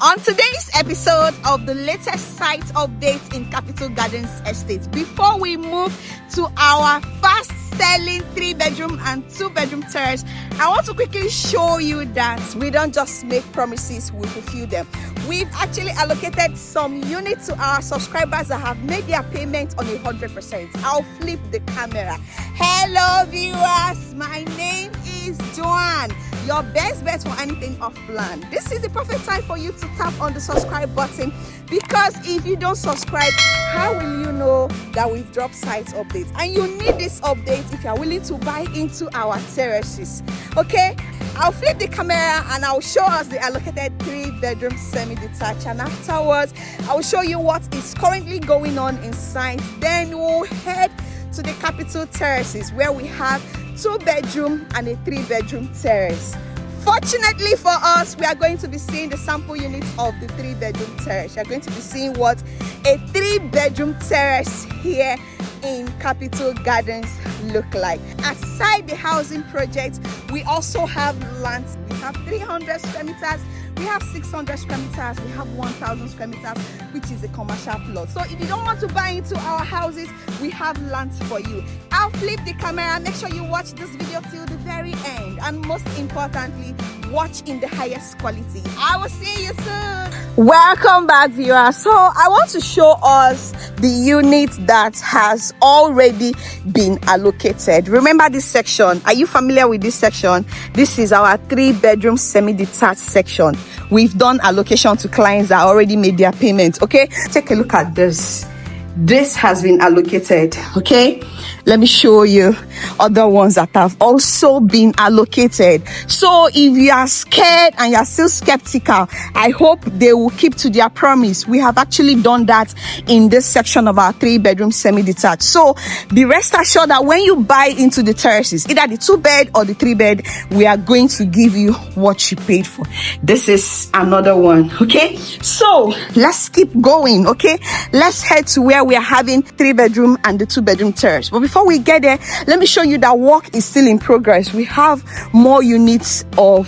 On today's episode of the latest site updates in Capital Gardens Estate, before we move to our fast-selling 3-bedroom and 2-bedroom terrace, I want to quickly show you that we don't just make promises, we fulfill them. We've actually allocated some units to our subscribers that have made their payment on 100%. I'll flip the camera. Hello viewers, my name is Joanne, your best bet for anything off plan. This is the perfect time for you to tap on the subscribe button, because if you don't subscribe, how will you know that we've dropped site updates? And you need this update if you're willing to buy into our terraces. Okay, I'll flip the camera and I'll show us the allocated 3-bedroom semi-detached, and afterwards I'll show you what is currently going on inside. Then we'll head to the Capital Terraces, where we have 2-bedroom and a 3-bedroom terrace. Fortunately for us, we are going to be seeing the sample units of the 3-bedroom terrace. You're going to be seeing what a 3-bedroom terrace here in Capital Gardens look like. Aside the housing project, we also have lands. We have 300 square meters, we have 600 square meters, we have 1,000 square meters, which is a commercial plot. So if you don't want to buy into our houses, we have lands for you. I'll flip the camera. Make sure you watch this video till the very end, and most importantly, watch in the highest quality. I will see you soon. Welcome back, viewers. So I want to show us the unit that has already been allocated. Remember this section? Are you familiar with this section? This is our 3-bedroom semi-detached section. We've done allocation to clients that already made their payment. Okay, take a look at this. This has been allocated. Okay, let me show you other ones that have also been allocated. So if you are scared and you are still skeptical, I hope they will keep to their promise. We have actually done that in this section of our 3-bedroom semi-detached. So be rest assured that when you buy into the terraces, either the 2-bed or the 3-bed, we are going to give you what you paid for. This is another one. Okay, so let's keep going. Okay, let's head to where we are having 3-bedroom and the 2-bedroom terrace. But before we get there, let me show you that work is still in progress. We have more units of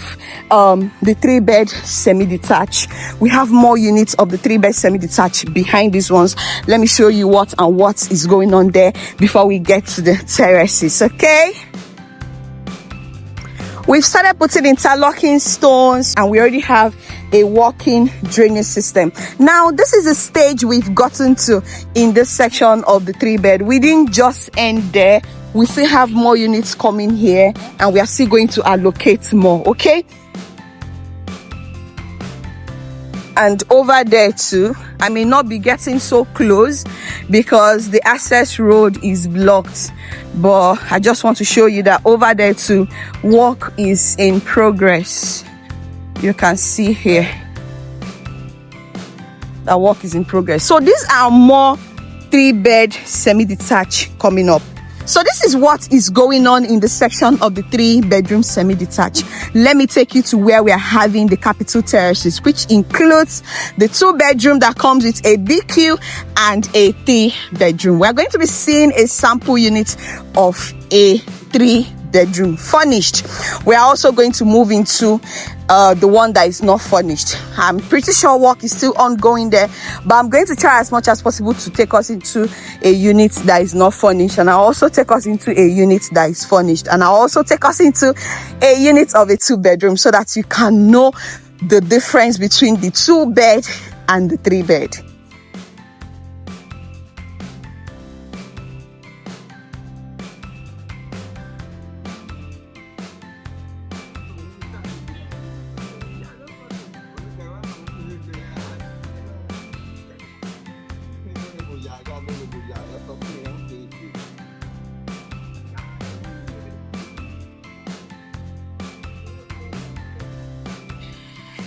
the 3-bed semi-detached. We have more units of the 3-bed semi-detached behind these ones. Let me show you what is going on there before we get to the terraces. Okay, we've started putting interlocking stones, and we already have a walking drainage system. Now, this is the stage we've gotten to in this section of the 3-bed. We didn't just end there. We still have more units coming here, and we are still going to allocate more. Okay, and over there too, I may not be getting so close because the access road is blocked, but I just want to show you that over there too, work is in progress. You can see here that work is in progress. So these are more 3-bed semi-detached coming up. So this is what is going on in the section of the 3-bedroom semi-detached. Let me take you to where we are having the Capital Terraces, which includes the 2-bedroom that comes with a BQ and a 3-bedroom. We are going to be seeing a sample unit of a 3-bedroom furnished. We are also going to move into the one that is not furnished. I'm pretty sure work is still ongoing there, but I'm going to try as much as possible to take us into a unit that is not furnished, and I'll also take us into a unit that is furnished, and I'll also take us into a unit of a 2-bedroom, so that you can know the difference between the 2-bed and the 3-bed.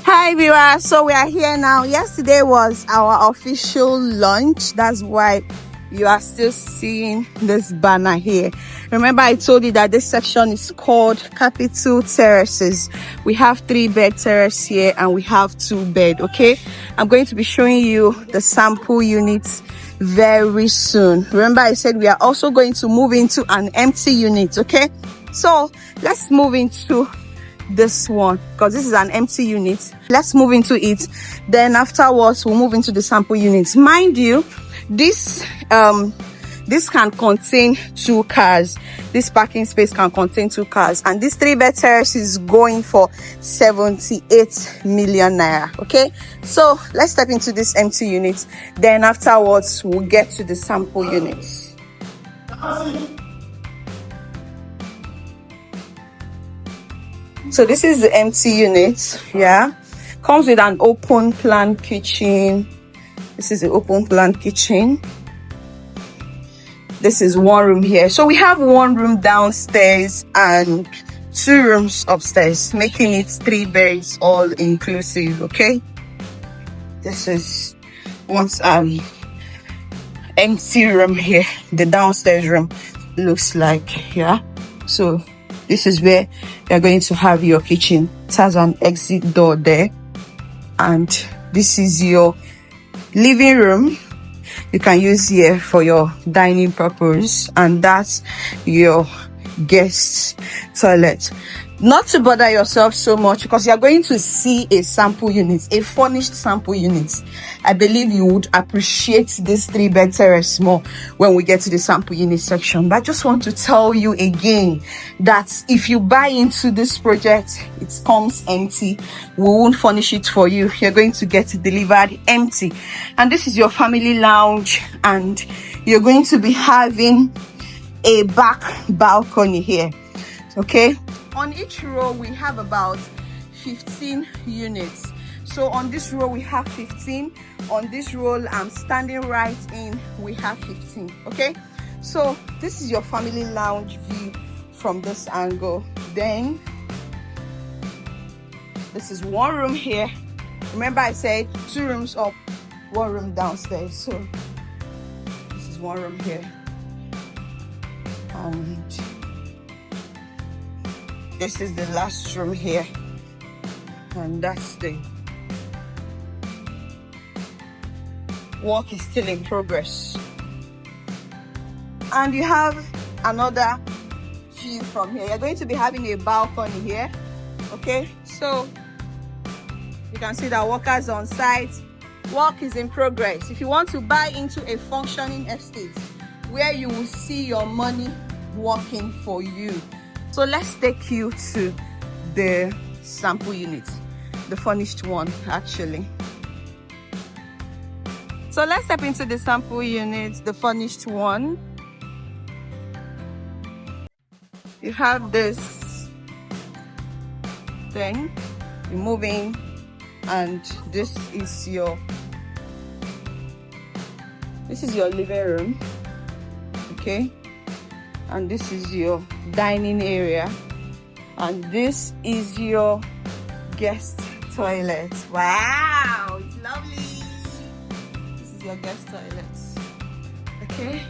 Hi viewers, so we are here now. Yesterday was our official launch. That's why you are still seeing this banner here. Remember, I told you that this section is called Capital Terraces. We have 3-bed terrace here and we have 2-bed. Okay, I'm going to be showing you the sample units very soon. Remember, I said we are also going to move into an empty unit. Okay, so let's move into this one because this is an empty unit. Let's move into it. Then afterwards, we'll move into the sample units. Mind you, this can contain 2 cars. This parking space can contain 2 cars, and this 3-bed terrace is going for 78 million naira. Okay, so let's step into this empty unit. Then afterwards, we'll get to the sample units. So this is the empty unit. Yeah, comes with an open plan kitchen. This is the open plan kitchen. This is 1 room here. So we have 1 room downstairs and 2 rooms upstairs, making it 3 beds all inclusive. Okay, this is once empty room here. The downstairs room looks like. Yeah, so this is where you're going to have your kitchen. It has an exit door there, and this is your living room. You can use here for your dining purpose, and that's your guest toilet. Not to bother yourself so much, because you're going to see a sample unit, a furnished sample unit. I believe you would appreciate this 3-bed terrace more when we get to the sample unit section. But I just want to tell you again that if you buy into this project, it comes empty. We won't furnish it for you. You're going to get it delivered empty. And this is your family lounge, and you're going to be having a back balcony here. Okay, on each row we have about 15 units. So on this row we have 15. On this row I'm standing right in, we have 15. Okay, so this is your family lounge view from this angle. Then this is 1 room here. Remember I said 2 rooms up, 1 room downstairs. So this is 1 room here, and this is the last room here, and that's the work is still in progress. And you have another view from here. You're going to be having a balcony here. Okay, so you can see that workers on site. Work is in progress. If you want to buy into a functioning estate where you will see your money working for you, so let's take you to the sample unit, the furnished one actually. So let's step into the sample unit, the furnished one. You have this thing, you move in, and this is your living room. Okay, and this is your dining area, and this is your guest toilet. Wow, it's lovely. This is your guest toilet. Okay,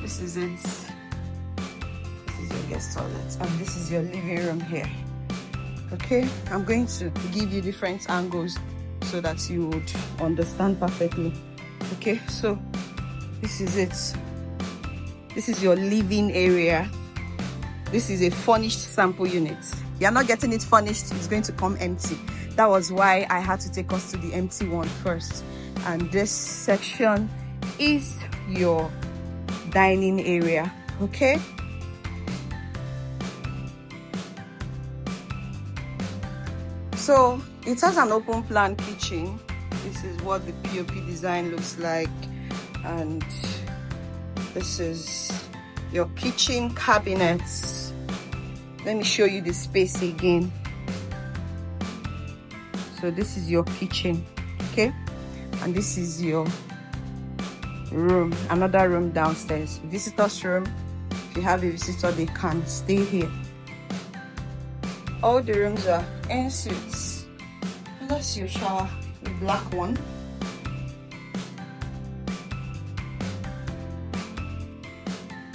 this is it. This is your guest toilet, and this is your living room here. Okay, I'm going to give you different angles so that you would understand perfectly. Okay, so this is it. This is your living area. This is a furnished sample unit. You're not getting it furnished, it's going to come empty. That was why I had to take us to the empty one first. And this section is your dining area. Okay, so it has an open plan kitchen. This is what the POP design looks like, and this is your kitchen cabinets. Let me show you the space again. So this is your kitchen, okay, and this is your room, another room downstairs, visitor's room. If you have a visitor, they can stay here. All the rooms are en suites. That's your shower, the black one.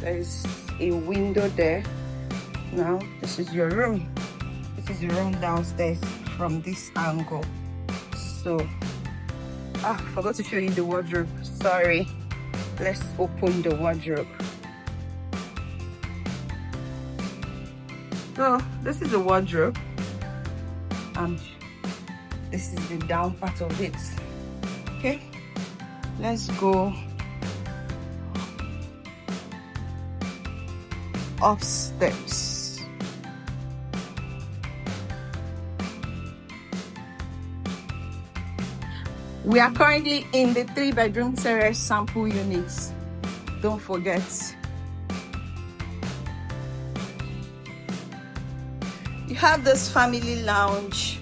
There is a window there. Now this is your room. This is your room downstairs from this angle. So I forgot to show you the wardrobe, sorry. Let's open the wardrobe. So this is the wardrobe. and this is the down part of it. Okay, let's go upstairs. We are currently in the 3-bedroom terrace sample units. Don't forget. You have this family lounge.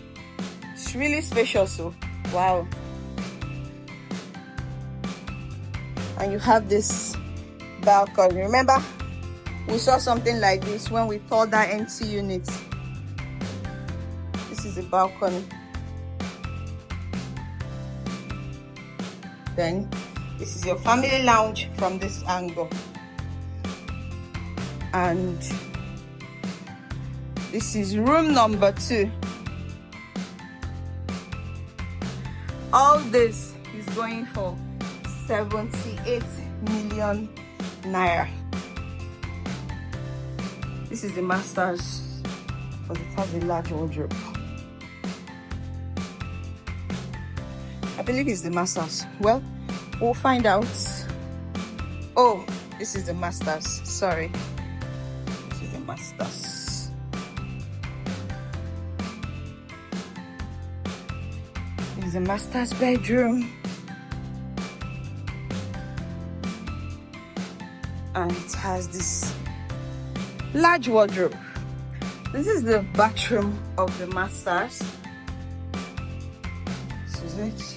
It's really spacious, so wow. And you have this balcony. Remember, we saw something like this when we toured that empty unit. This is a balcony. Then this is your family lounge from this angle. And this is room number 2. All this is going for 78 million naira. This is the master's, because it has a large wardrobe. I believe it's the master's. Well, we'll find out. Oh, this is the master's. Sorry. This is the master's. This is the master's bedroom. And it has this large wardrobe. This is the bathroom of the master's. This is it.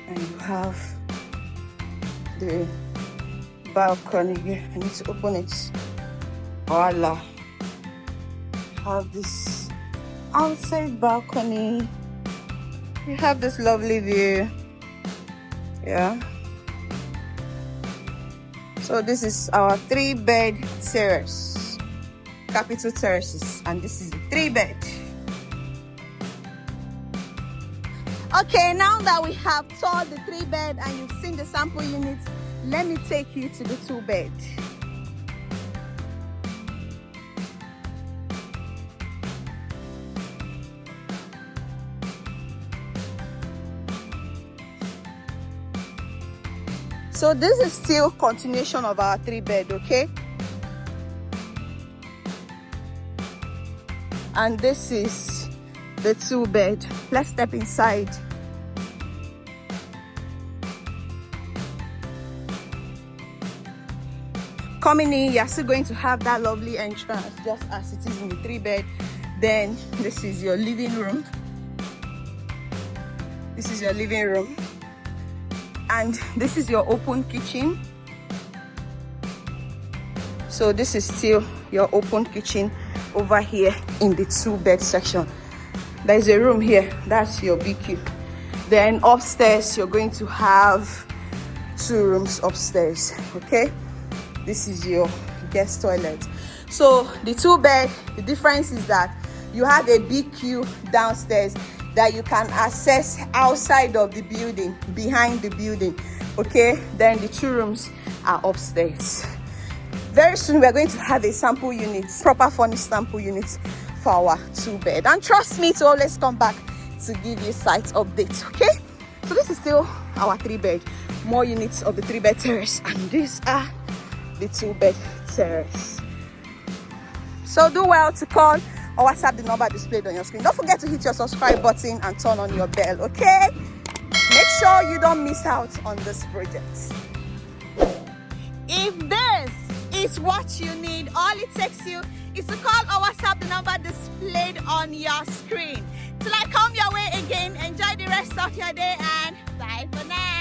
And you have the balcony here. I need to open it. Voila. Have this outside balcony. You have this lovely view. Yeah. So this is our 3-bed terrace. Capital Terraces. And this is the 3-bed. Okay, now that we have toured the 3-bed and you've seen the sample units, let me take you to the 2-bed. So this is still continuation of our 3-bed, okay? And this is the 2-bed. Let's step inside. Coming in, you're still going to have that lovely entrance just as it is in the 3-bed. Then this is your living room. This is your living room. And this is your open kitchen. So this is still your open kitchen over here in the 2-bed section. There's a room here, that's your BQ. Then upstairs, you're going to have 2 rooms upstairs, okay? This is your guest toilet. So the 2-bed, the difference is that you have a BQ downstairs that you can access outside of the building, behind the building, okay? Then the 2 rooms are upstairs. Very soon we're going to have a sample unit, proper furnished sample unit for our 2-bed. And trust me to always come back to give you site updates, okay? So this is still our 3-bed, more units of the 3-bed terrace, and these are the 2-bed terrace. So do well to call or WhatsApp the number displayed on your screen. Don't forget to hit your subscribe button and turn on your bell, okay? Make sure you don't miss out on this project. If this is what you need, all it takes you is to call or WhatsApp the number displayed on your screen. Till I come your way again, enjoy the rest of your day and bye for now.